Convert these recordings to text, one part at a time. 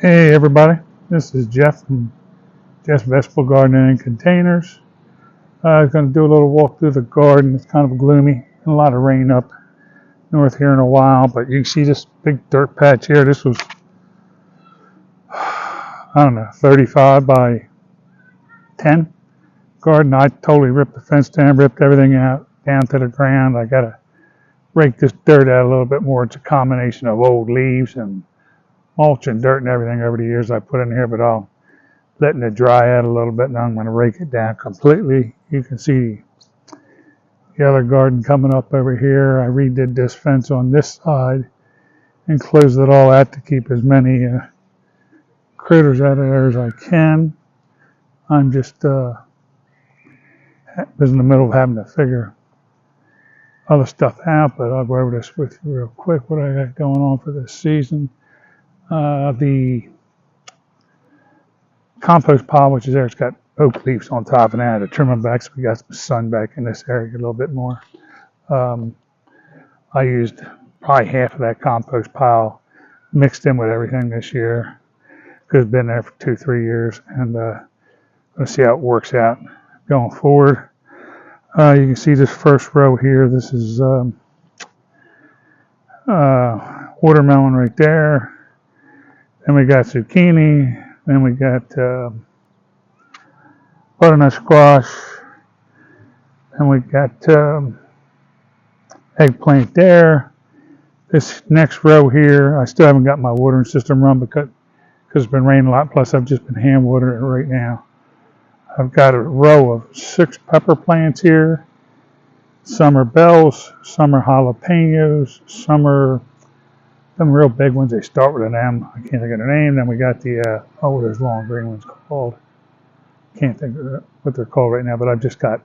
Hey everybody, this is Jeff from Jeff's Vegetable Gardening and Containers. I was going to do a little walk through the garden. It's kind of gloomy and a lot of rain up north here in a while, but you can see this big dirt patch here. This was, I don't know, 35 by 10 garden. I totally ripped the fence down, ripped everything out down to the ground. I got to rake this dirt out a little bit more. It's a combination of old leaves and mulch and dirt and everything over the years I put in here, but I'll letting it dry out a little bit. Now I'm going to rake it down completely. You can see the other garden coming up over here. I redid this fence on this side and closed it all out to keep as many critters out of there as I can. I'm just was in the middle of having to figure other stuff out, but I'll go over this with you real quick, what I got going on for this season. The compost pile, which is there, it's got oak leaves on top, and I had to trim them back so we got some sun back in this area a little bit more. I used probably half of that compost pile mixed in with everything this year because it's been there for 2-3 years, and let's see how it works out going forward. You can see this first row here. This is watermelon right there. Then we got zucchini. Then we got butternut squash. Then we got eggplant there. This next row here, I still haven't got my watering system run because it's been raining a lot. Plus, I've just been hand watering it right now. I've got a row of 6 pepper plants here. Some are bells, some are jalapenos, some are some real big ones. They start with an M. I can't think of the name. Then we got the, those long green ones called. Can't think of what they're called right now, but I've just got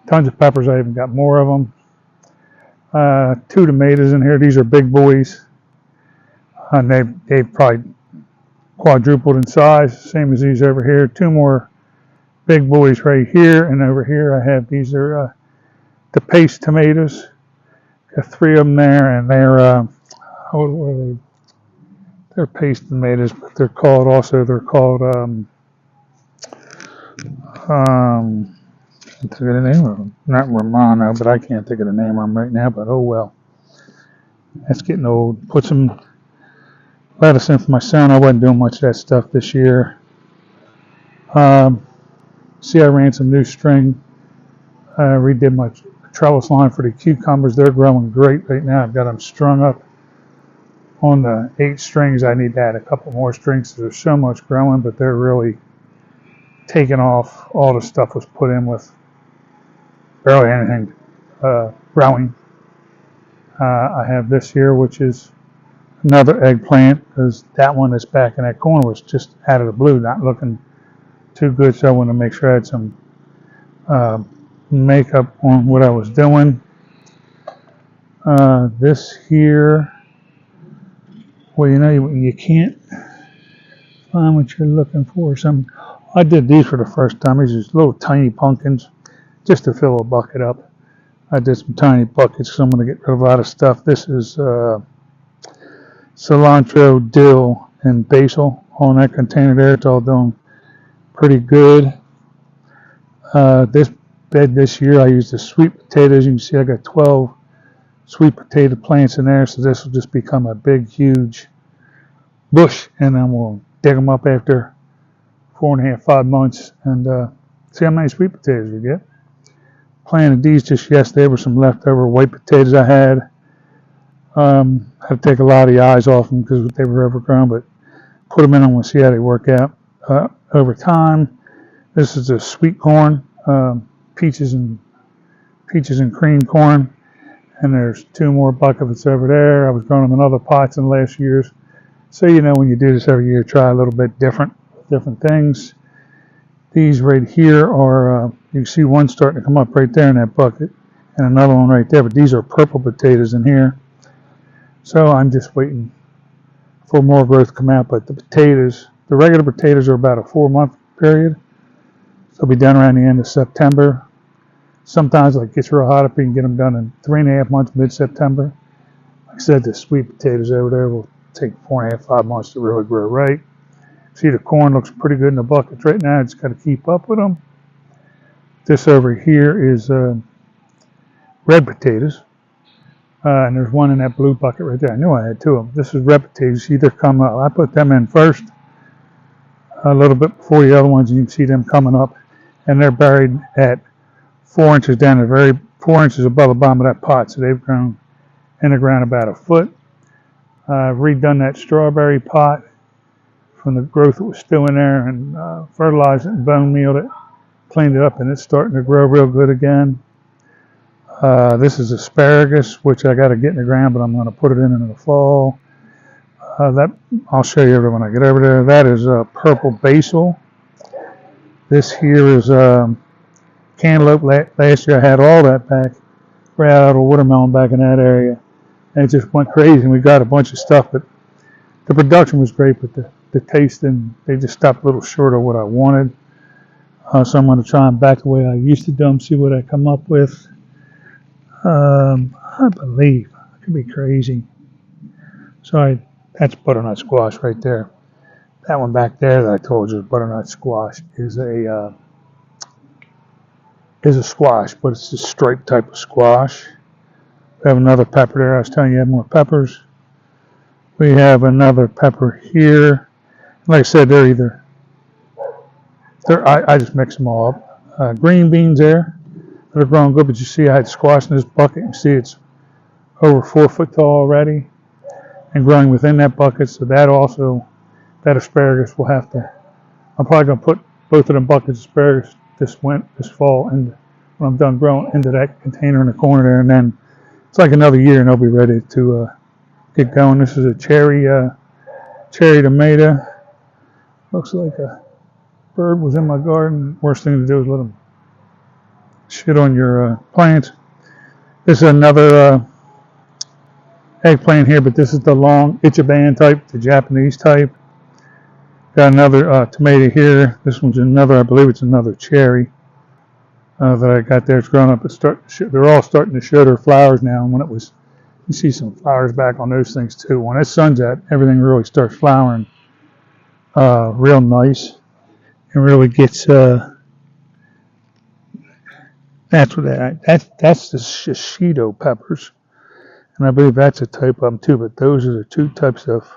tons of peppers. I even got more of them. 2 tomatoes in here. These are big boys. And they've probably quadrupled in size, same as these over here. 2 more big boys right here. And over here I have, these are the paste tomatoes. Got 3 of them there, and they're what are they? They're paste tomatoes, but they're called can't think of the name of them. Not Romano, but I can't think of the name of them right now, but oh well. That's getting old. Put some lettuce in for my son. I wasn't doing much of that stuff this year. See, I ran some new string. Redid my trellis line for the cucumbers. They're growing great right now. I've got them strung up on the 8 strings. I need to add a couple more strings. There's so much growing, but they're really taking off. All the stuff was put in with barely anything growing. I have this here, which is another eggplant, because that one that's back in that corner was just out of the blue, not looking too good, so I wanted to make sure I had some makeup on what I was doing. This here, well, you know, you can't find what you're looking for. I did these for the first time. These are just little tiny pumpkins, just to fill a bucket up. I did some tiny buckets because I'm going to get rid of a lot of stuff. This is cilantro, dill, and basil on that container there. It's all doing pretty good. This bed this year, I used the sweet potatoes. You can see I got 12 sweet potato plants in there, so this will just become a big, huge bush, and then we'll dig them up after 4.5-5 months and see how many sweet potatoes we get. Planted these just yesterday with some leftover white potatoes I had. Had to take a lot of the eyes off them because they were overgrown, but put them in and we'll see how they work out over time. This is the sweet corn, peaches and cream corn, and there's 2 more buckets over there. I was growing them in other pots in the last years. So, you know, when you do this every year, try a little bit different things. These right here are, you can see one starting to come up right there in that bucket, and another one right there, but these are purple potatoes in here. So I'm just waiting for more growth to come out, but the potatoes, the regular potatoes are about a 4-month period. So they'll be done around the end of September. Sometimes it gets real hot up, you can get them done in 3.5 months, mid-September. Like I said, the sweet potatoes over there will take 4.5, 5 months to really grow right. See, the corn looks pretty good in the buckets right now. It's got to keep up with them. This over here is red potatoes. And there's one in that blue bucket right there. I knew I had two of them. This is red potatoes. See, they're coming up. I put them in first a little bit before the other ones. And you can see them coming up. And they're buried at 4 inches down the very 4 inches above the bottom of that pot. So they've grown in the ground about a foot. I've redone that strawberry pot from the growth that was still in there and fertilized it and bone mealed it, cleaned it up, and it's starting to grow real good again. This is asparagus, which I got to get in the ground, but I'm going to put it in the fall. That I'll show you when I get over there. That is purple basil. This here is cantaloupe. Last year I had all that back, right out of a watermelon back in that area, and it just went crazy. And we got a bunch of stuff, but the production was great, but the taste, and they just stopped a little short of what I wanted. So I'm going to try them back the way I used to do them, see what I come up with. I believe, I could be crazy. So that's butternut squash right there. That one back there that I told you is butternut squash is a squash, but it's a striped type of squash. We have another pepper there. I was telling you, I have more peppers. We have another pepper here. Like I said, I just mix them all up. Green beans there. They're growing good, but you see I had squash in this bucket. You see it's over 4 foot tall already and growing within that bucket. So that asparagus will have to, I'm probably going to put both of them buckets of asparagus this fall, and when I'm done growing, into that container in the corner there. And then it's like another year and they'll be ready to get going. This is a cherry tomato. Looks like a bird was in my garden. Worst thing to do is let them shit on your plants. This is another eggplant here, but this is the long Ichiban type, the Japanese type. Got another tomato here. This one's another, I believe it's another cherry that I got there. It's grown up. They're all starting to show their flowers now. And when it was, you see some flowers back on those things too. When the sun's out, everything really starts flowering real nice and really gets. That's the shishito peppers, and I believe that's a type of them too. But those are the two types of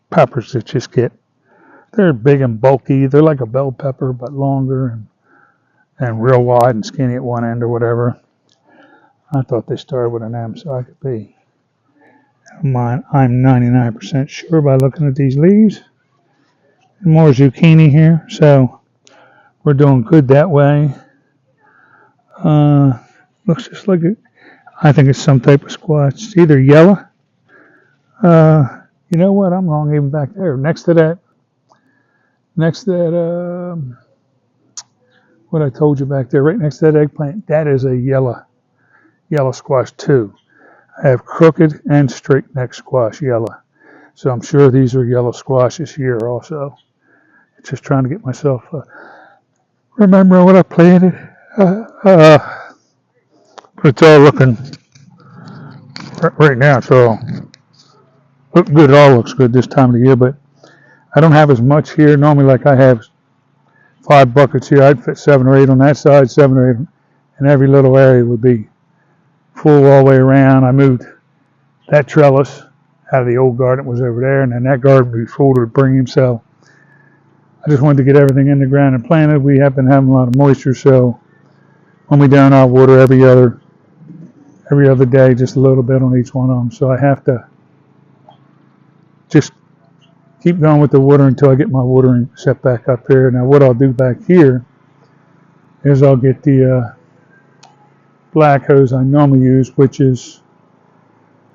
peppers that just they're big and bulky. They're like a bell pepper, but longer and real wide and skinny at one end or whatever. I thought they started with an M, so I could be. I'm 99% sure by looking at these leaves. And more zucchini here, so we're doing good that way. Looks just like it. I think it's some type of squash. It's either yellow. You know what? I'm wrong even back there. Next to that, what I told you back there, right next to that eggplant, that is a yellow squash too. I have crooked and straight neck squash yellow. So I'm sure these are yellow squashes here also. Just trying to get myself, remember what I planted. But it's all looking, right now it's all looking good. It all looks good this time of the year, but I don't have as much here. Normally, like I have 5 buckets here, I'd fit 7 or 8 on that side, 7 or 8, and every little area would be full all the way around. I moved that trellis out of the old garden that was over there, and then that garden would be full to bring. So I just wanted to get everything in the ground and planted. We have been having a lot of moisture, so when we down our water every other day, just a little bit on each one of them. So I have to just keep going with the water until I get my watering set back up here. Now what I'll do back here is I'll get the black hose I normally use, which is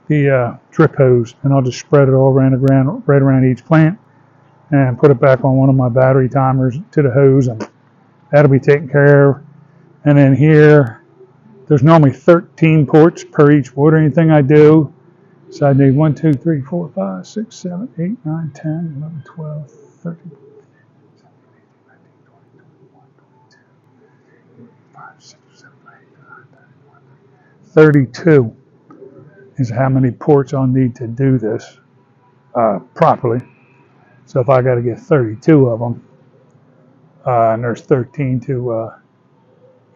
the drip hose, and I'll just spread it all around the ground, right around each plant, and put it back on one of my battery timers to the hose, and that'll be taken care of. And then here, there's normally 13 ports per each watering thing I do. So I need 1, 2, 3, 4, 5, 6, 7, 8, 9, 10, 11, 12, 13, 32. is how many ports I'll need to do this properly. So if I got to get 32 of them, and there's 13 to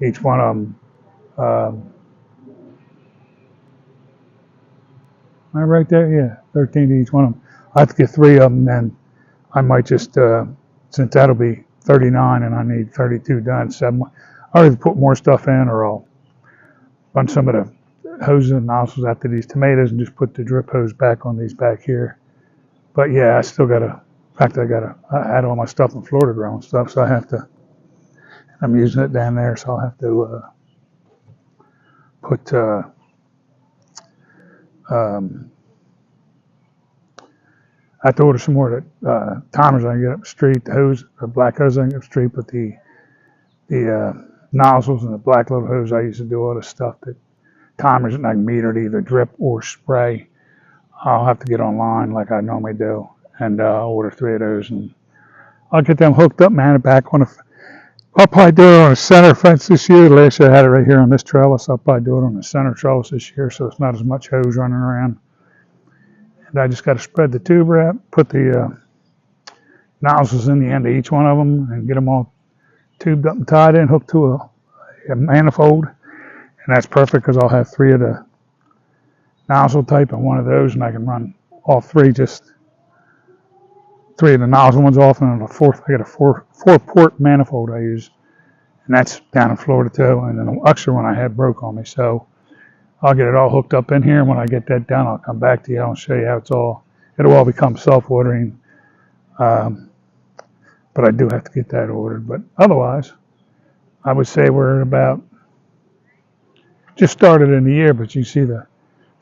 each one of them. Am I right there? Yeah, 13 to each one of them. I have to get 3 of them, then I might just, since that'll be 39 and I need 32 done, 7. I'll either put more stuff in or I'll run some of the hoses and nozzles out to these tomatoes and just put the drip hose back on these back here. But yeah, I still gotta, in fact, I had all my stuff in Florida growing stuff, so I have to, I'm using it down there, so I'll have to put, I have to order some more timers I can get up the street, the hose, the black hose I can get up the street, but the nozzles and the black little hose I used to do all the stuff, that timers that I can meter to either drip or spray. I'll have to get online like I normally do, and order 3 of those, and I'll get them hooked up, man, back on I'll probably do it on a center fence this year. Last year I had it right here on this trellis. I'll probably do it on the center trellis this year, so it's not as much hose running around. And I just got to spread the tube wrap, put the nozzles in the end of each one of them, and get them all tubed up and tied in, hooked to a manifold. And that's perfect because I'll have 3 of the nozzle type and 1 of those, and I can run all 3, just 3 of the nozzle ones off, and then I got a 4-port manifold I use, and that's down in Florida too. And then the extra one I had broke on me, so I'll get it all hooked up in here. And when I get that done, I'll come back to you. I'll show you how it'll all become self-watering. But I do have to get that ordered. But otherwise, I would say we're about just started in the year, but you see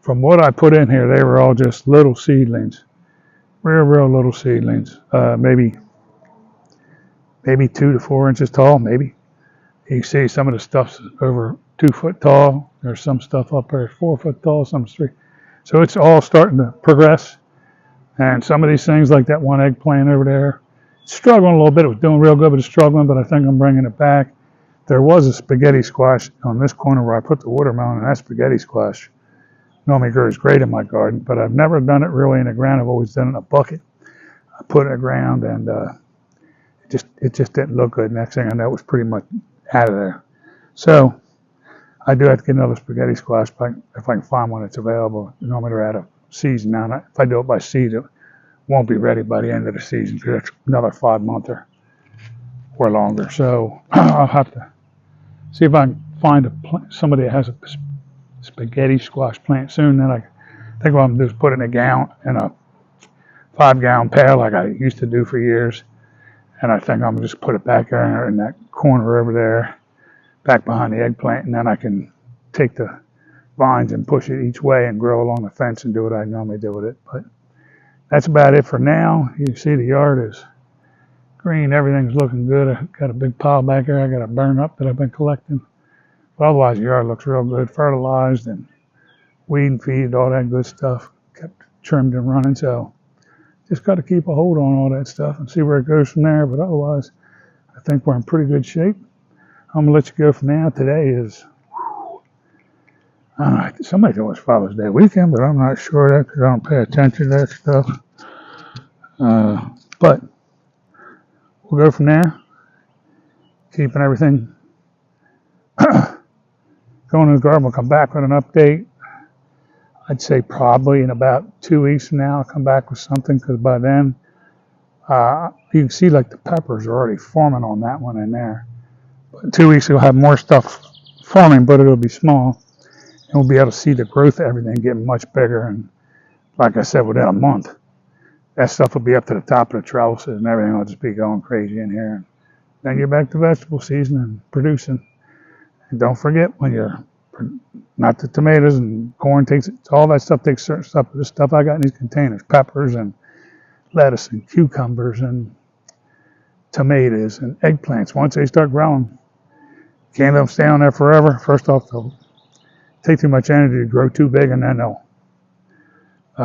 from what I put in here, they were all just little seedlings. Real little seedlings, maybe 2 to 4 inches tall, maybe. You see some of the stuff's over 2 foot tall. There's some stuff up there 4 foot tall, some's 3. So it's all starting to progress. And some of these things, like that one eggplant over there, it's struggling a little bit. It was doing real good, but it's struggling, but I think I'm bringing it back. There was a spaghetti squash on this corner where I put the watermelon, and that spaghetti squash normally grows great in my garden, but I've never done it really in the ground. I've always done it in a bucket. I put it in the ground, and it just didn't look good. Next thing I know, it was pretty much out of there. So I do have to get another spaghetti squash if I can find one that's available. Normally they're out of season now. If I do it by seed, it won't be ready by the end of the season, because it's another 5-monther or longer. So I'll have to see if I can find somebody that has a spaghetti squash plant soon. Then I think what I'm going to do is put it in a 5-gallon pail like I used to do for years. And I think I'm going to just put it back there in that corner over there, back behind the eggplant, and then I can take the vines and push it each way and grow along the fence and do what I normally do with it. But that's about it for now. You see the yard is green. Everything's looking good. I got a big pile back there I got to burn up that I've been collecting. But otherwise, the yard looks real good, fertilized and weed and feed, all that good stuff, kept trimmed and running. So just got to keep a hold on all that stuff and see where it goes from there. But otherwise, I think we're in pretty good shape. I'm going to let you go for now. Today is, somebody thought it was Father's Day weekend, but I'm not sure of that because I don't pay attention to that stuff. But we'll go from there, keeping everything going in the garden. We'll come back with an update. I'd say probably in about 2 weeks from now, I'll come back with something, because by then, you can see like the peppers are already forming on that one in there. But in 2 weeks, we'll have more stuff forming, but it'll be small. And we'll be able to see the growth of everything getting much bigger. And like I said, within a month, that stuff will be up to the top of the trellises and everything will just be going crazy in here. And then you're back to vegetable season and producing. And don't forget, when you're, not the tomatoes and corn, all that stuff takes certain stuff. But this stuff I got in these containers, peppers and lettuce and cucumbers and tomatoes and eggplants, once they start growing, can't let them stay on there forever. First off, they'll take too much energy to grow too big, and then they'll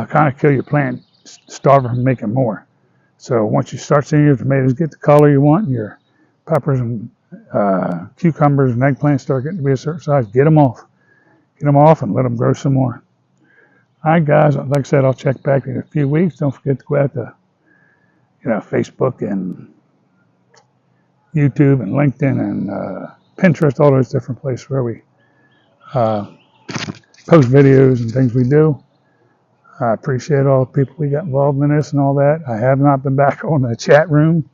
kind of kill your plant, starve it from making more. So once you start seeing your tomatoes get the color you want, and your peppers and cucumbers and eggplants start getting to be a certain size, get them off and let them grow some more. All right, guys. Like I said, I'll check back in a few weeks. Don't forget to go out to Facebook and YouTube and LinkedIn and Pinterest, all those different places where we post videos and things we do. I appreciate all the people we got involved in this and all that. I have not been back on the chat room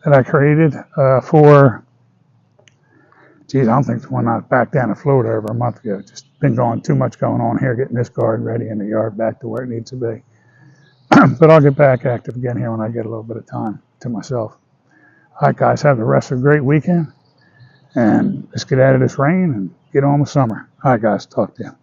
that I created for, geez, I don't think the one I was back down in Florida over a month ago. Just been too much going on here, getting this garden ready and the yard back to where it needs to be. But I'll get back active again here when I get a little bit of time to myself. All right, guys, have the rest of a great weekend. And let's get out of this rain and get on with summer. All right, guys, talk to you.